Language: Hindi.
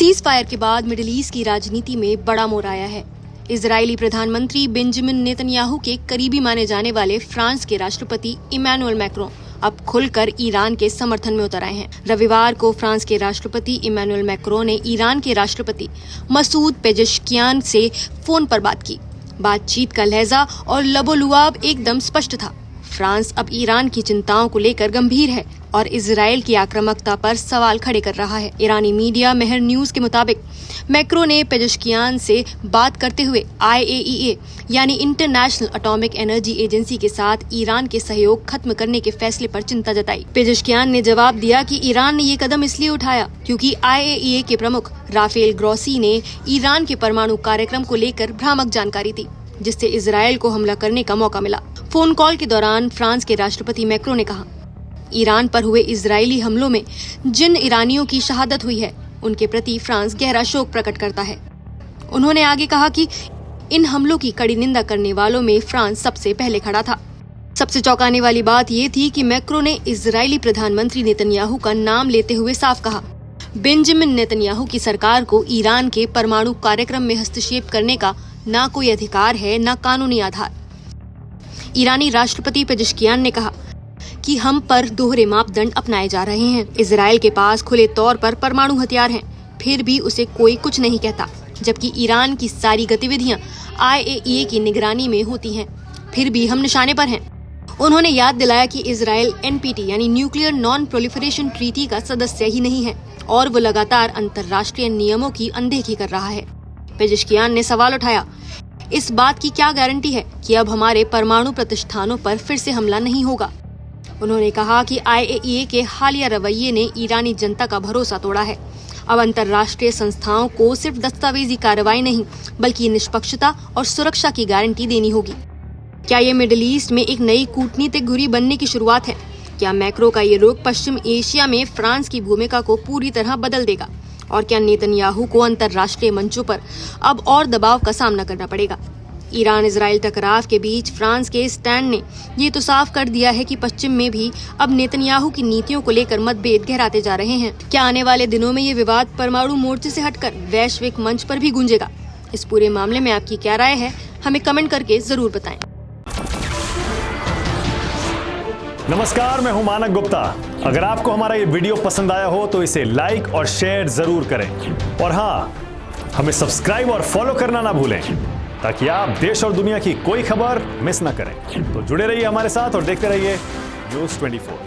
सीज फायर के बाद मिडिल ईस्ट की राजनीति में बड़ा मोड़ आया है। इजरायली प्रधानमंत्री बेंजामिन नेतन्याहू के करीबी माने जाने वाले फ्रांस के राष्ट्रपति इमैनुअल मैक्रों अब खुलकर ईरान के समर्थन में उतर आए हैं। रविवार को फ्रांस के राष्ट्रपति इमैनुअल मैक्रों ने ईरान के राष्ट्रपति मसूद पेजेश्कियान से फोन पर बात की। बातचीत का लहजा और लबोलुआब एकदम स्पष्ट था। फ्रांस अब ईरान की चिंताओं को लेकर गंभीर है और इजरायल की आक्रामकता पर सवाल खड़े कर रहा है। ईरानी मीडिया मेहर न्यूज के मुताबिक मैक्रों ने पेजेश्कियान से बात करते हुए IAEA यानी इंटरनेशनल एटॉमिक एनर्जी एजेंसी के साथ ईरान के सहयोग खत्म करने के फैसले पर चिंता जताई। पेजेश्कियान ने जवाब दिया कि ईरान ने ये कदम इसलिए उठाया क्योंकि IAEA के प्रमुख राफेल ग्रोसी ने ईरान के परमाणु कार्यक्रम को लेकर भ्रामक जानकारी दी, जिससे इजरायल को हमला करने का मौका मिला। फोन कॉल के दौरान फ्रांस के राष्ट्रपति मैक्रों ने कहा, ईरान पर हुए इजरायली हमलों में जिन ईरानियों की शहादत हुई है उनके प्रति फ्रांस गहरा शोक प्रकट करता है। उन्होंने आगे कहा कि इन हमलों की कड़ी निंदा करने वालों में फ्रांस सबसे पहले खड़ा था। सबसे चौंकाने वाली बात ये थी कि मैक्रों ने इजरायली प्रधानमंत्री नेतन्याहू का नाम लेते हुए साफ कहा, बेंजामिन नेतन्याहू की सरकार को ईरान के परमाणु कार्यक्रम में हस्तक्षेप करने का ना कोई अधिकार है न कानूनी आधार। ईरानी राष्ट्रपति पेजेश्कियान ने कहा कि हम पर दोहरे मापदंड अपनाए जा रहे हैं। इजरायल के पास खुले तौर पर परमाणु हथियार हैं, फिर भी उसे कोई कुछ नहीं कहता, जबकि ईरान की सारी गतिविधियां IAEA की निगरानी में होती हैं, फिर भी हम निशाने पर हैं। उन्होंने याद दिलाया कि इजरायल NPT यानी न्यूक्लियर नॉन प्रोलिफरेशन ट्रीटी का सदस्य ही नहीं है और वो लगातार अंतर्राष्ट्रीय नियमों की अनदेखी कर रहा है। पेजेश्कियान ने सवाल उठाया, इस बात की क्या गारंटी है कि अब हमारे परमाणु प्रतिष्ठानों पर फिर से हमला नहीं होगा। उन्होंने कहा कि IAEA के हालिया रवैये ने ईरानी जनता का भरोसा तोड़ा है। अब अंतर्राष्ट्रीय संस्थाओं को सिर्फ दस्तावेजी कार्रवाई नहीं बल्कि निष्पक्षता और सुरक्षा की गारंटी देनी होगी। क्या ये मिडिल ईस्ट में एक नई कूटनीतिक धुरी बनने की शुरुआत है? क्या मैक्रो का ये रुख पश्चिम एशिया में फ्रांस की भूमिका को पूरी तरह बदल देगा? और क्या नेतन्याहू को अंतर्राष्ट्रीय मंचों पर अब और दबाव का सामना करना पड़ेगा? ईरान इजरायल टकराव के बीच फ्रांस के स्टैंड ने ये तो साफ कर दिया है कि पश्चिम में भी अब नेतन्याहू की नीतियों को लेकर मतभेद गहराते जा रहे हैं। क्या आने वाले दिनों में ये विवाद परमाणु मोर्चे से हटकर वैश्विक मंच पर भी गूंजेगा? इस पूरे मामले में आपकी क्या राय है, हमें कमेंट करके जरूर बताएं। नमस्कार, मैं हूं मानक गुप्ता। अगर आपको हमारा ये वीडियो पसंद आया हो तो इसे लाइक और शेयर जरूर करें और हाँ, हमें सब्सक्राइब और फॉलो करना ना भूलें ताकि आप देश और दुनिया की कोई खबर मिस ना करें। तो जुड़े रहिए हमारे साथ और देखते रहिए न्यूज़ 24।